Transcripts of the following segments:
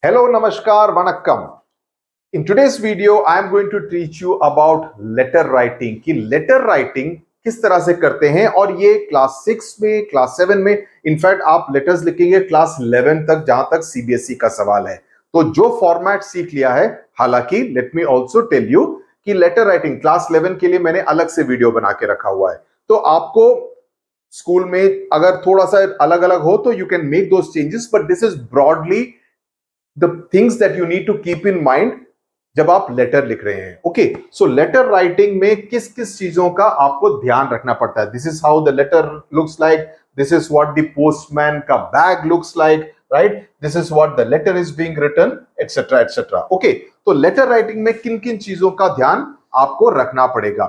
Hello, Namaskar, Vanakkam. In today's video, I am going to teach you about letter writing कि letter writing किस तरह से करते हैं और ये क्लास 6 में, क्लास 7 में, इनफैक्ट आप लेटर्स लिखेंगे क्लास 11 तक जहां तक सीबीएसई का सवाल है। तो जो फॉर्मेट सीख लिया है, हालांकि let me also tell you कि लेटर राइटिंग क्लास 11 के लिए मैंने अलग से वीडियो बना के रखा हुआ है। तो आपको स्कूल में अगर थोड़ा सा अलग अलग हो तो you can make those changes, but this is broadly the things that you need to keep in mind जब आप लेटर लिख रहे हैं। ओके, सो लेटर राइटिंग में किस किस चीजों का आपको ध्यान रखना पड़ता है। This is how the letter looks like, this is what the postman का bag looks like, right, this is what the letter is being written, etcetera etcetera. Okay, तो लेटर राइटिंग में किन किन चीजों का ध्यान आपको रखना पड़ेगा।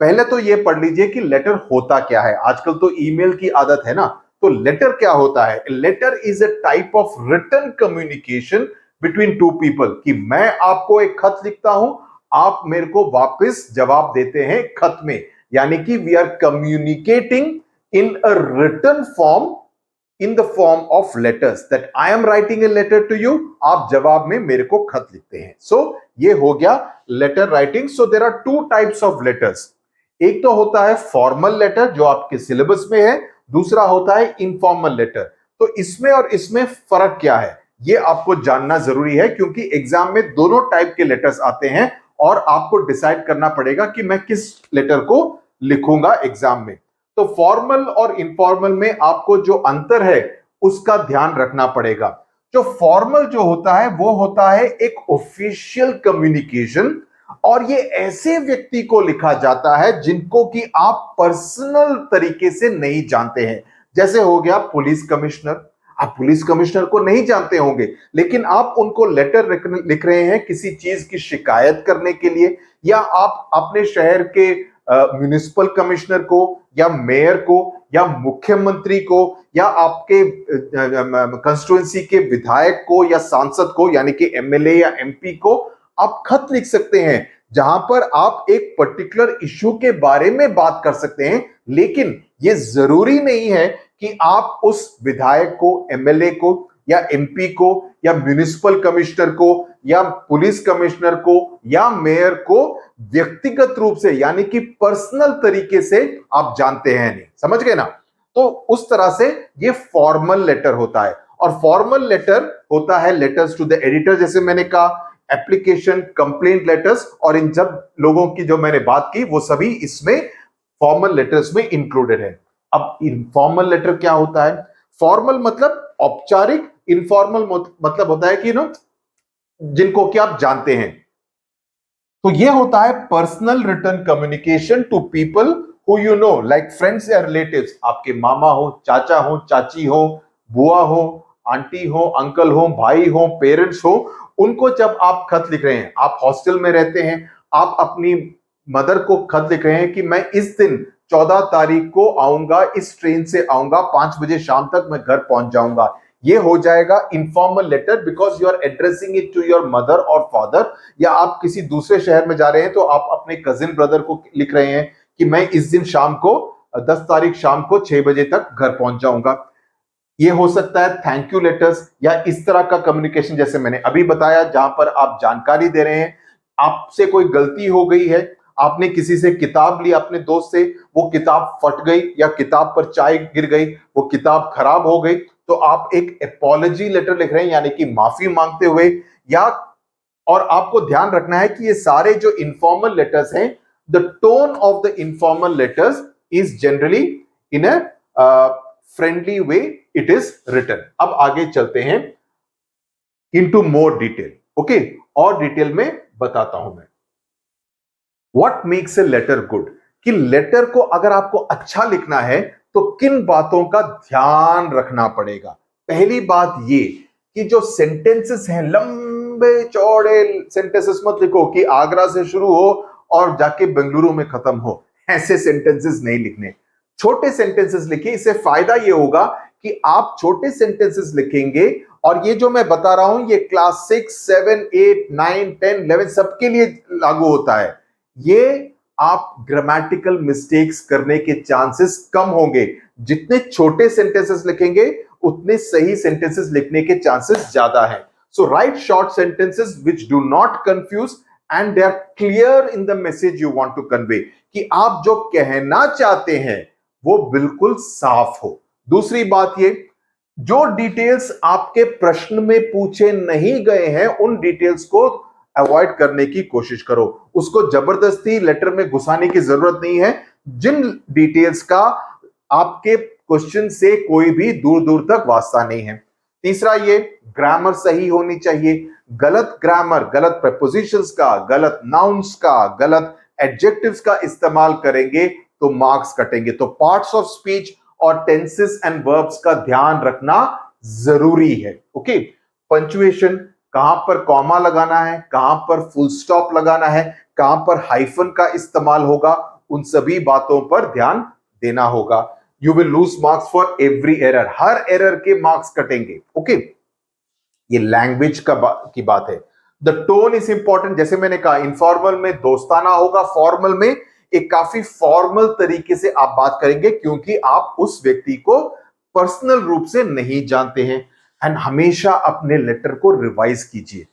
पहले तो ये पढ़ लीजिए कि लेटर होता क्या है। आजकल तो ईमेल की आदत है ना, तो लेटर क्या होता है। Letter is a type of written communication between two people, कि मैं आपको एक खत लिखता हूं, आप मेरे को वापस जवाब देते हैं खत में, यानी कि we are communicating in a written form, in the form of letters, that I am writing a letter to you, आप जवाब में मेरे को खत लिखते हैं। सो ये हो गया letter writing. So there are two types of letters. एक तो होता है फॉर्मल लेटर जो आपके सिलेबस में है, दूसरा होता है इनफॉर्मल लेटर। तो इसमें और इसमें फर्क क्या है ये आपको जानना जरूरी है, क्योंकि एग्जाम में दोनों टाइप के लेटर्स आते हैं और आपको डिसाइड करना पड़ेगा कि मैं किस लेटर को लिखूंगा एग्जाम में। तो फॉर्मल और इनफॉर्मल में आपको जो अंतर है उसका ध्यान रखना पड़ेगा। जो फॉर्मल जो होता है वो होता है एक ऑफिशियल कम्युनिकेशन, और ये ऐसे व्यक्ति को लिखा जाता है जिनको कि आप पर्सनल तरीके से नहीं जानते हैं। जैसे हो गया पुलिस कमिश्नर, आप पुलिस कमिश्नर को नहीं जानते होंगे, लेकिन आप उनको लेटर लिख रहे हैं किसी चीज की शिकायत करने के लिए, या आप अपने शहर के म्युनिसिपल कमिश्नर को या मेयर को या मुख्यमंत्री को या आपके कंस्टिट्यूएंसी के विधायक को या सांसद को, यानी कि एमएलए या एमपी को आप खत लिख सकते हैं, जहां पर आप एक पर्टिकुलर इश्यू के बारे में बात कर सकते हैं। लेकिन यह जरूरी नहीं है कि आप उस विधायक को, एमएलए को या एमपी को या म्युनिसिपल कमिश्नर को या पुलिस कमिश्नर को या मेयर को व्यक्तिगत रूप से, यानी कि पर्सनल तरीके से आप जानते हैं नहीं। समझ गए ना। तो उस तरह से ये फॉर्मल लेटर होता है। और फॉर्मल लेटर होता है लेटर्स टू द एडिटर, जैसे मैंने कहा, एप्लीकेशन, कंप्लेंट लेटर्स, और इन सब लोगों की जो मैंने बात की वो सभी इसमें फॉर्मल लेटर्स में इंक्लूडेड है। अब इनफॉर्मल लेटर क्या होता है। फॉर्मल मतलब औपचारिक, इनफॉर्मल मतलब होता है कि जिनको कि आप जानते हैं। तो ये होता है personal written communication to people who you know, like friends या रिलेटिव्स। आपके मामा हो, चाचा हो, चाची हो, बुआ हो, आंटी हो, अंकल हो, भाई हो, पेरेंट्स हो, उनको जब आप खत लिख रहे हैं, आप हॉस्टल में रहते हैं, आप अपनी मदर को खत लिख रहे हैं कि मैं इस दिन 14 तारीख को आऊंगा, इस ट्रेन से आऊंगा, 5 बजे शाम तक मैं घर पहुंच जाऊंगा। ये हो जाएगा informal letter, because you are addressing it to your mother और फादर। या आप किसी दूसरे शहर में जा रहे हैं तो आप अपने कजिन ब्रदर को लिख रहे हैं कि मैं इस दिन शाम को 10 तारीख शाम को 6 बजे तक घर पहुंच जाऊंगा। ये हो सकता है थैंक यू लेटर्स, या इस तरह का कम्युनिकेशन जैसे मैंने अभी बताया, जहां पर आप जानकारी दे रहे हैं, आपसे कोई गलती हो गई है, आपने किसी से किताब ली अपने दोस्त से, वो किताब फट गई या किताब पर चाय गिर गई, वो किताब खराब हो गई, तो आप एक अपॉलॉजी लेटर लिख रहे हैं, यानी कि माफी मांगते हुए। या और आपको ध्यान रखना है कि ये सारे जो इनफॉर्मल लेटर्स हैं, the tone of the informal letters is generally in a friendly way it is written. अब आगे चलते हैं इनटू मोर डिटेल। ओके, और डिटेल में बताता हूं मैं what makes a letter good, कि लेटर को अगर आपको अच्छा लिखना है तो किन बातों का ध्यान रखना पड़ेगा। पहली बात ये कि जो सेंटेंसेस हैं, लंबे चौड़े सेंटेंसेस मत लिखो कि आगरा से शुरू हो और जाके बेंगलुरु में खत्म हो, ऐसे सेंटेंसेस नहीं लिखने। छोटे सेंटेंसेस लिखिए। इससे फायदा ये होगा कि आप छोटे सेंटेंसेस लिखेंगे, और ये जो मैं बता रहा हूं ये क्लास 6, 7, 8, 9, 10, 11 सबके लिए लागू होता है। ये आप ग्रामेटिकल मिस्टेक्स करने के चांसेस कम होंगे। जितने छोटे सेंटेंसेस लिखेंगे उतने सही सेंटेंसेस लिखने के चांसेस ज्यादा हैं। So write short sentences which do not confuse and they are clear in the message you want to convey, कि आप जो कहना चाहते हैं वो बिल्कुल साफ हो। दूसरी बात ये, जो डिटेल्स आपके प्रश्न में पूछे नहीं गए हैं उन डिटेल्स को अवॉइड करने की कोशिश करो, उसको जबरदस्ती लेटर में घुसाने की जरूरत नहीं है। जिन डिटेल्स का आपके क्वेश्चन से कोई भी दूर दूर तक वास्ता नहीं है। तीसरा ये, ग्रामर सही होनी चाहिए। गलत ग्रामर, गलत प्रेपोजिशंस का, गलत नाउन्स का, गलत एडजेक्टिव्स का इस्तेमाल करेंगे तो मार्क्स कटेंगे। तो पार्ट्स ऑफ स्पीच और टेंसेस एंड वर्ब्स का ध्यान रखना जरूरी है। ओके, पंचुएशन, कहां पर कॉमा लगाना है, कहां पर फुल स्टॉप लगाना है, कहां पर हाइफन का इस्तेमाल होगा, उन सभी बातों पर ध्यान देना होगा। You will lose marks for every error, her error के मार्क्स कटेंगे। ओके, ये लैंग्वेज की बात है। द टोन इज इंपॉर्टेंट, जैसे मैंने कहा इनफॉर्मल में दोस्ताना होगा, फॉर्मल में एक काफी फॉर्मल तरीके से आप बात करेंगे क्योंकि आप उस व्यक्ति को पर्सनल रूप से नहीं जानते हैं। एंड हमेशा अपने लेटर को रिवाइज कीजिए,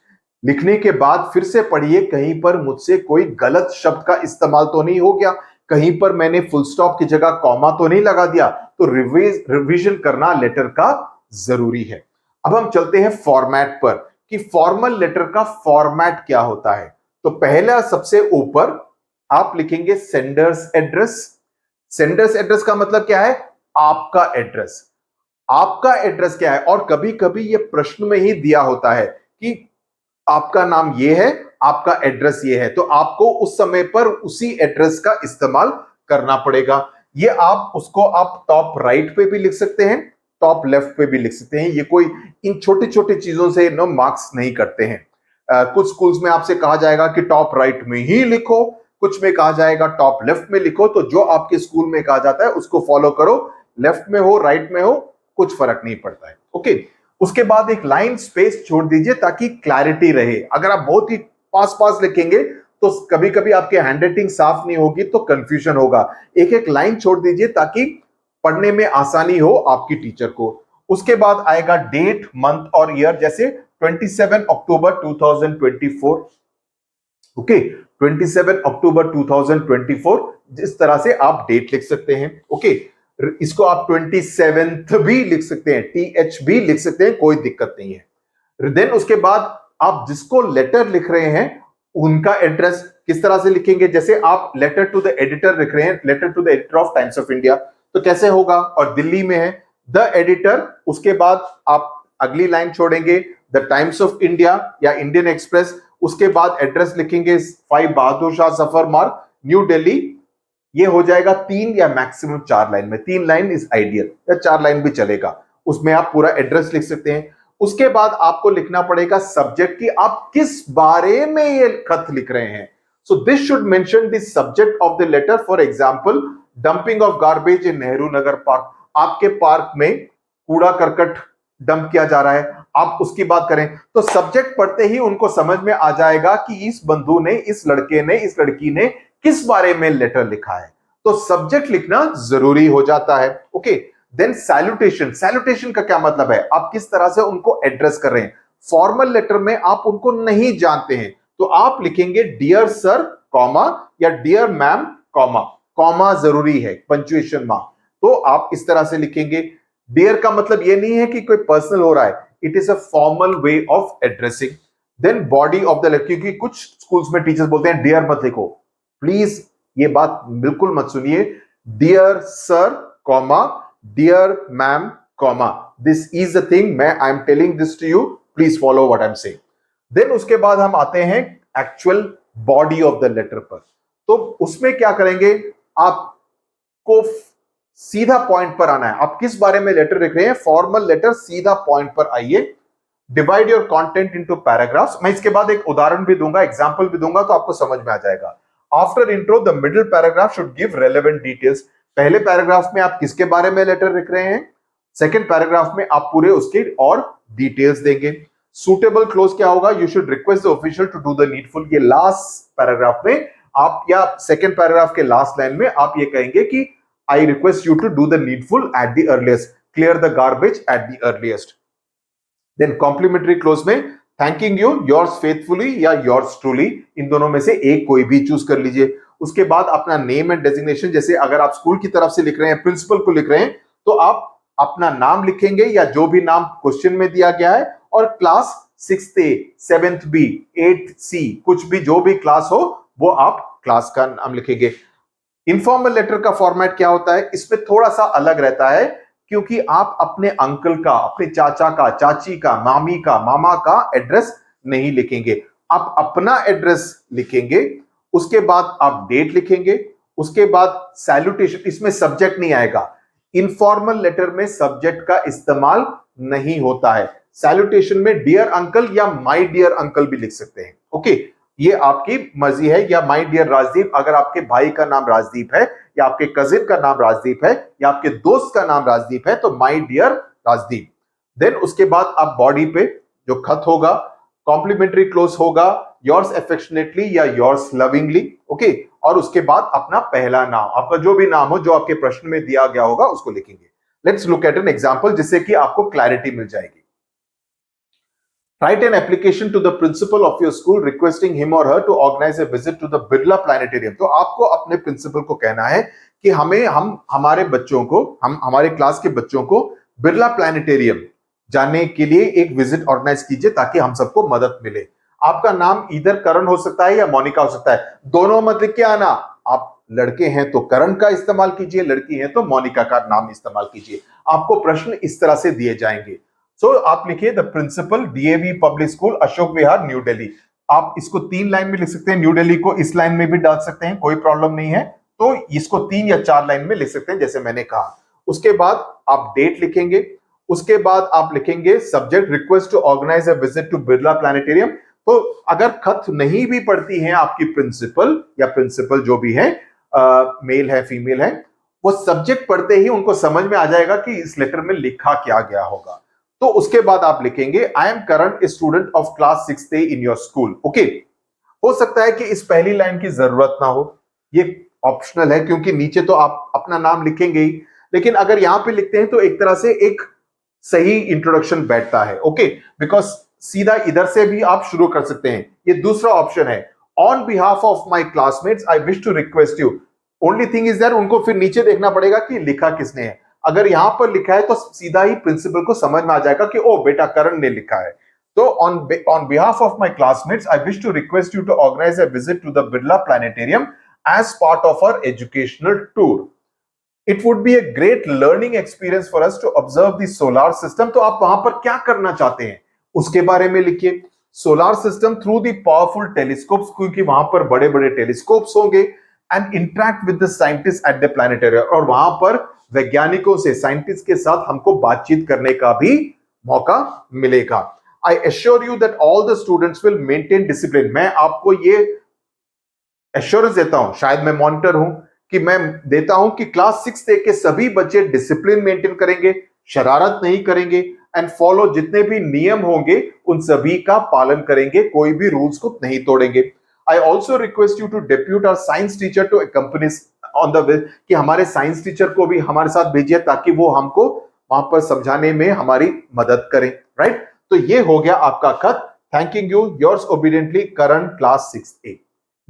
लिखने के बाद फिर से पढ़िए, कहीं पर मुझसे कोई गलत शब्द का इस्तेमाल तो नहीं हो गया, कहीं पर मैंने फुल स्टॉप की जगह कॉमा तो नहीं लगा दिया। तो रिवीजन करना लेटर का जरूरी है। अब हम चलते हैं फॉर्मेट पर कि फॉर्मल लेटर का फॉर्मेट क्या होता है। तो पहला सबसे ऊपर आप लिखेंगे सेंडर्स एड्रेस। सेंडर्स एड्रेस का मतलब क्या है? आपका एड्रेस। आपका एड्रेस क्या है? और कभी कभी ये प्रश्न में ही दिया होता है कि आपका नाम ये है, आपका एड्रेस ये है, तो आपको उस समय पर उसी एड्रेस का इस्तेमाल करना पड़ेगा। ये आप उसको आप टॉप राइट पे भी लिख सकते हैं, टॉप लेफ्ट पे भी लिख सकते हैं। ये कोई इन छोटी छोटी चीजों से नो मार्क्स नहीं करते हैं। कुछ स्कूल्स में आपसे कहा जाएगा कि टॉप राइट में ही लिखो, कुछ में कहा जाएगा टॉप लेफ्ट में लिखो। तो जो आपके स्कूल में कहा जाता है उसको फॉलो करो, लेफ्ट में हो राइट में हो कुछ फर्क नहीं पड़ता है। ओके, उसके बाद एक लाइन स्पेस छोड़ दीजिए ताकि क्लैरिटी रहे। अगर आप बहुत ही पास पास लिखेंगे तो कभी कभी आपकी हैंडराइटिंग साफ नहीं होगी तो कंफ्यूजन होगा। एक एक लाइन छोड़ दीजिए ताकि पढ़ने में आसानी हो आपकी टीचर को। उसके बाद आएगा डेट, मंथ और ईयर, जैसे 27 अक्टूबर 2024। ओके, 27 अक्टूबर 2024 जिस तरह से आप डेट लिख सकते हैं। ओके, इसको आप 27th भी लिख सकते हैं, TH भी लिख सकते हैं, कोई दिक्कत नहीं है। देन उसके बाद आप जिसको लेटर लिख रहे हैं उनका एड्रेस किस तरह से लिखेंगे। जैसे आप लेटर टू द एडिटर लिख रहे हैं, letter to the editor of Times of India, तो कैसे होगा? और दिल्ली में है द एडिटर, उसके बाद आप अगली लाइन छोड़ेंगे द टाइम्स ऑफ इंडिया या इंडियन एक्सप्रेस, उसके बाद एड्रेस लिखेंगे 5 बहादुर शाह सफर मार्ग, न्यू दिल्ली। ये हो जाएगा 3 या मैक्सिमम 4 लाइन में। 3 लाइन इज आइडियल, या 4 लाइन भी चलेगा, उसमें आप पूरा एड्रेस लिख सकते हैं। उसके बाद आपको लिखना पड़ेगा सब्जेक्ट की, आप किस बारे में ये खत लिख रहे हैं। So this should mention the subject of the letter. For example, dumping of garbage in Nehru Nagar Park, आपके पार्क में कूड़ा करकट डंप किया जा रहा है, आप उसकी बात करें तो सब्जेक्ट पढ़ते ही उनको समझ में आ जाएगा कि इस बंधु ने, इस लड़के ने, इस लड़की ने किस बारे में लेटर लिखा है। तो सब्जेक्ट लिखना जरूरी हो जाता है। Okay, then salutation. सैल्यूटेशन का क्या मतलब है? आप किस तरह से उनको एड्रेस कर रहे हैं। फॉर्मल लेटर में आप उनको नहीं जानते हैं तो आप लिखेंगे डियर सर कॉमा या डियर मैम कॉमा, कॉमा जरूरी है, पंक्चुएशन मार्क। तो आप इस तरह से लिखेंगे। डियर का मतलब ये नहीं है कि कोई पर्सनल हो रहा है, it is a formal way of addressing. Then body of the letter, क्योंकि कुछ स्कूल्स में टीचर्स बोलते हैं डियर मत लिखो, प्लीज ये बात बिल्कुल मत सुनिए। Dear sir comma dear ma'am comma, this is a thing, मैं I am telling this to you, please follow what I am saying. Then उसके बाद हम आते हैं actual body of the letter पर। तो उसमें क्या करेंगे, आपको सीधा पॉइंट पर आना है। आप किस बारे में लेटर लिख रहे हैं, फॉर्मल लेटर, सीधा पॉइंट पर आइए। Divide your content into paragraphs. मैं इसके बाद एक उदाहरण भी दूंगा, एग्जांपल भी दूंगा, तो आपको समझ में आ जाएगा। After intro the middle paragraph should give relevant details. पहले पैराग्राफ में आप किसके बारे में लेटर लिख रहे हैं, सेकंड पैराग्राफ में आप पूरे उसके और डिटेल्स देंगे। सुटेबल क्लोज क्या होगा, you should request the official to do the needful. ये लास्ट पैराग्राफ में आप, या सेकंड पैराग्राफ के लास्ट लाइन में आप ये कहेंगे कि I request you to do the needful at the earliest. Clear the garbage at the earliest. Then complimentary close में थैंकिंग यू, योर्स फेथफुली या योर्स ट्रूली, इन दोनों में से एक कोई भी चूज कर लीजिए। उसके बाद अपना नेम एंड डेजिग्नेशन, जैसे अगर आप स्कूल की तरफ से लिख रहे हैं, प्रिंसिपल को लिख रहे हैं, तो आप अपना नाम लिखेंगे या जो भी नाम क्वेश्चन में दिया गया है, और क्लास 6th ए, 7th बी, 8th सी, कुछ भी जो भी क्लास हो वो आप क्लास का नाम लिखेंगे। इनफॉर्मल लेटर का फॉर्मेट क्या होता है, इसमें थोड़ा सा अलग रहता है, क्योंकि आप अपने अंकल का, अपने चाचा का, चाची का, मामी का, मामा का एड्रेस नहीं लिखेंगे, आप अपना एड्रेस लिखेंगे। उसके बाद आप डेट लिखेंगे, उसके बाद सैल्यूटेशन, इसमें सब्जेक्ट नहीं आएगा। इनफॉर्मल लेटर में सब्जेक्ट का इस्तेमाल नहीं होता है। सैल्यूटेशन में डियर अंकल या माय डियर अंकल भी लिख सकते हैं। ओके, ये आपकी मर्जी है, या माय डियर राजदीप, अगर आपके भाई का नाम राजदीप है, या आपके कजिन का नाम राजदीप है, या आपके दोस्त का नाम राजदीप है, तो माय डियर राजदीप। देन उसके बाद आप बॉडी पे जो खत होगा, कॉम्प्लीमेंट्री क्लोज होगा, योर्स अफेक्शनेटली या योर्स लविंगली। ओके, और उसके बाद अपना पहला नाम, आपका जो भी नाम हो जो आपके प्रश्न में दिया गया होगा उसको लिखेंगे। Let's look at an example, जिससे कि आपको क्लैरिटी मिल जाएगी। Write an application to the principal of your school requesting him or her to organize a visit to the Birla Planetarium। तो आपको अपने प्रिंसिपल को कहना है कि हमारे बच्चों को, हमारे क्लास के बच्चों को बिरला प्लानिटेरियम जाने के लिए एक विजिट ऑर्गेनाइज कीजिए, ताकि हम सबको मदद मिले। आपका नाम इधर करण हो सकता है या मोनिका हो सकता है, दोनों मत लिख के आना। आप लड़के हैं तो करण का इस्तेमाल कीजिए, लड़की है तो मोनिका का नाम इस्तेमाल कीजिए। आपको प्रश्न इस तरह से दिए जाएंगे। सो आप लिखिए the principal, DAV Public School, Ashok Vihar, New Delhi. आप इसको 3 लाइन में लिख सकते हैं, न्यू दिल्ली को इस लाइन में भी डाल सकते हैं, कोई प्रॉब्लम नहीं है। तो इसको 3 या 4 लाइन में लिख सकते हैं, जैसे मैंने कहा। उसके बाद आप डेट लिखेंगे, उसके बाद आप लिखेंगे subject request to organise a visit to Birla Planetarium. तो अगर खत नहीं भी पढ़ती हैं आपकी प्रिंसिपल या प्रिंसिपल जो भी है, मेल है फीमेल है, वो सब्जेक्ट पढ़ते ही उनको समझ में आ जाएगा कि इस लेटर में लिखा क्या गया होगा। तो उसके बाद आप लिखेंगे I am current student of class 6th A in your school. Okay, हो सकता है कि इस पहली लाइन की जरूरत ना हो, ये ऑप्शनल है, क्योंकि नीचे तो आप अपना नाम लिखेंगे ही, लेकिन अगर यहां पे लिखते हैं तो एक तरह से एक सही इंट्रोडक्शन बैठता है। ओके, बिकॉज सीधा इधर से भी आप शुरू कर सकते हैं। ये दूसरा ऑप्शन है, on behalf of my classmates I wish to request you. Only thing is that उनको फिर नीचे देखना पड़ेगा कि लिखा किसने है। अगर यहां पर लिखा है तो सीधा ही प्रिंसिपल को समझ में आ जाएगा कि ओ बेटा करण ने लिखा है। तो on behalf of my classmates I wish to request you to organise a visit to the Birla Planetarium as part of our educational tour. It would be a great learning experience for us to observe the solar system. तो आप वहां पर क्या करना चाहते हैं उसके बारे में लिखिए। Solar system through the powerful telescopes, क्योंकि वहां पर बड़े बड़े टेलीस्कोप्स होंगे, and interact with the scientist at the planetarium, और वहां पर वैज्ञानिकों से, साइंटिस्ट के साथ हमको बातचीत करने का भी मौका मिलेगा। I assure you that all the students will maintain discipline. मैं आपको ये एश्योरेंस देता हूं, शायद मैं मॉनिटर हूं, कि मैं देता हूं कि क्लास 6th के सभी बच्चे डिसिप्लिन मेंटेन करेंगे, शरारत नहीं करेंगे, एंड फॉलो जितने भी नियम होंगे उन सभी का पालन करेंगे, कोई भी रूल्स को नहीं तोड़ेंगे। I also request you to depute our science teacher to accompany on the way, कि हमारे साइंस टीचर को भी हमारे साथ भेजिए, ताकि वो हमको वहां पर समझाने में हमारी मदद करें। राइट, तो ये हो गया आपका खत। Thanking you, yours obediently Karan, class 6th ए।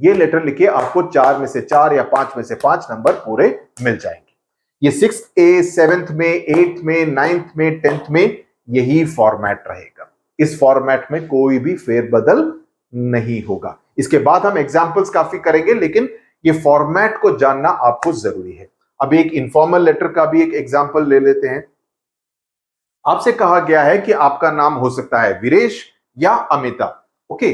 ये लेटर लिखिए, आपको 4 में से 4 या 5 में से 5 नंबर पूरे मिल जाएंगे। ये 6th ए, 7th में, 8th में, 9th में, 10th में यही फॉर्मेट रहेगा। इस फॉर्मेट में कोई भी फेरबदल नहीं होगा। इसके बाद हम एग्जाम्पल्स काफी करेंगे, लेकिन ये फॉर्मेट को जानना आपको जरूरी है। अब एक इनफॉर्मल लेटर का भी एक एग्जाम्पल ले लेते हैं। आपसे कहा गया है कि आपका नाम हो सकता है वीरेश या अमिता। ओके,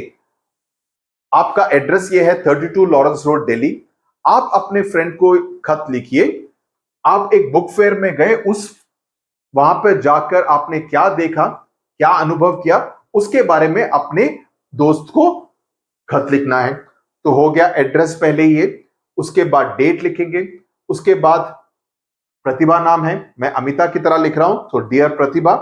आपका एड्रेस ये है 32 लॉरेंस रोड, दिल्ली। आप अपने फ्रेंड को खत लिखिए। आप एक बुक फेयर में गए, उस वहां पर जाकर आपने क्या देखा, क्या अनुभव किया, उसके बारे में अपने दोस्त को खत लिखना है। तो हो गया एड्रेस पहले ही है, उसके बाद डेट लिखेंगे, उसके बाद प्रतिभा नाम है, मैं अमिता की तरह लिख रहा हूं, तो dear Pratibha,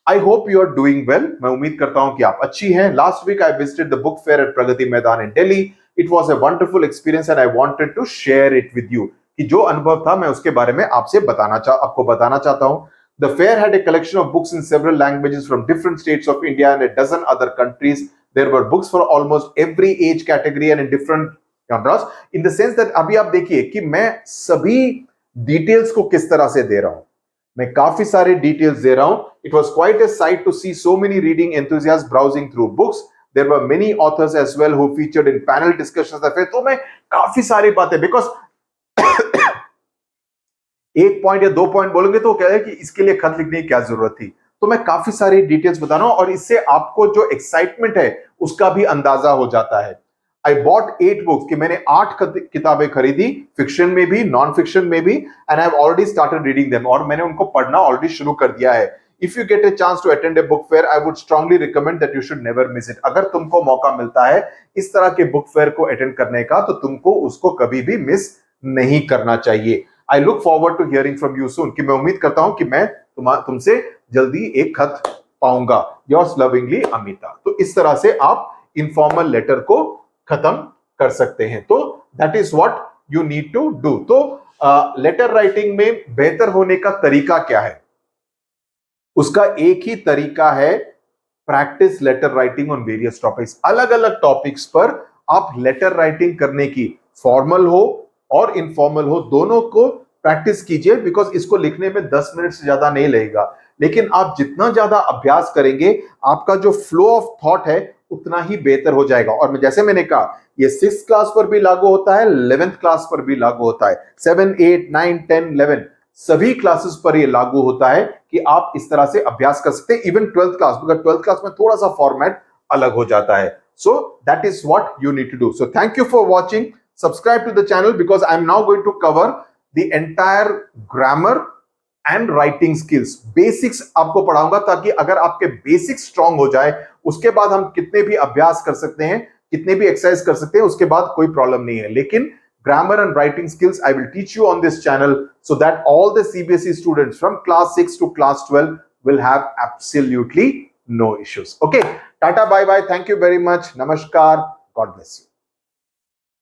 I hope you are doing well. मैं उम्मीद करता हूं कि आप अच्छी हैं। Last week I visited the book fair at Pragati Maidan in Delhi. It was a wonderful experience and I wanted to share it with you. कि जो अनुभव था मैं उसके बारे में आपको बताना चाहता हूं। The fair had a collection of books in several languages from different states of India and a dozen other countries. There were books for almost every age category and in different genres. In the sense that अभी आप देखिए कि मैं सभी details को किस तरह से दे रहा हूं, मैं काफी सारे डिटेल्स दे रहा हूं. It was quite a sight to see so many reading enthusiasts browsing through books. There were many authors as well who featured in panel discussions. तो मैं काफी सारी बातें, बिकॉज एक पॉइंट या दो पॉइंट बोलेंगे तो क्या है कि इसके लिए खत लिखने की क्या जरूरत थी. तो मैं काफी सारी डिटेल्स बता रहा हूं और इससे आपको जो एक्साइटमेंट है उसका भी अंदाजा हो जाता है. आई बॉट 8 बुक्स, कि मैंने 8 किताबें खरीदी, फिक्शन में भी नॉन फिक्शन में भी, and I have already started reading them, और मैंने उनको पढ़ना ऑलरेडी शुरू कर दिया है. If you get a chance to attend a book fair, I would strongly recommend that you should never miss it. अगर तुमको मौका मिलता है इस तरह के बुक फेयर को अटेंड करने का तो तुमको उसको कभी भी मिस नहीं करना चाहिए. I look forward to hearing from you soon, कि मैं उम्मीद करता हूं कि मैं तुमसे जल्दी एक खत पाऊंगा. Yours lovingly Amita. तो इस तरह से आप इनफॉर्मल लेटर को खत्म कर सकते हैं. तो that is what you need to do. तो लेटर राइटिंग में बेहतर होने का तरीका क्या है? उसका एक ही तरीका है, practise letter writing on various topics. अलग अलग टॉपिक्स पर आप लेटर राइटिंग करने की, फॉर्मल हो और इनफॉर्मल हो, दोनों को प्रैक्टिस कीजिए. बिकॉज इसको लिखने में 10 मिनट से ज्यादा नहीं लगेगा, लेकिन आप जितना ज्यादा अभ्यास करेंगे आपका जो फ्लो ऑफ थॉट है उतना ही बेहतर हो जाएगा. और जैसे मैंने कहा, ये 6th क्लास पर भी लागू होता है, 11th क्लास पर भी लागू होता है, 7, 8, 9, 10, 11 सभी क्लासेस पर ये लागू होता है कि आप इस तरह से अभ्यास कर सकते हैं. Even 12th class, because 12th class में थोड़ा सा फॉर्मेट अलग हो जाता है. So that is what you need to do. So thank you for watching. Subscribe to the channel because I am now going to cover the entire grammar and writing skills. Basics आपको पढ़ाऊंगा ताकि अगर आपके basics strong हो जाए, उसके बाद हम कितने भी अभ्यास कर सकते हैं, कितने भी एक्सरसाइज कर सकते हैं, उसके बाद कोई प्रॉब्लम नहीं है. लेकिन grammar and writing skills I will teach you on this channel so that all the CBSE students from class 6 to class 12 will have absolutely no issues. Okay, tata, bye bye, thank you very much, namaskar, God bless you.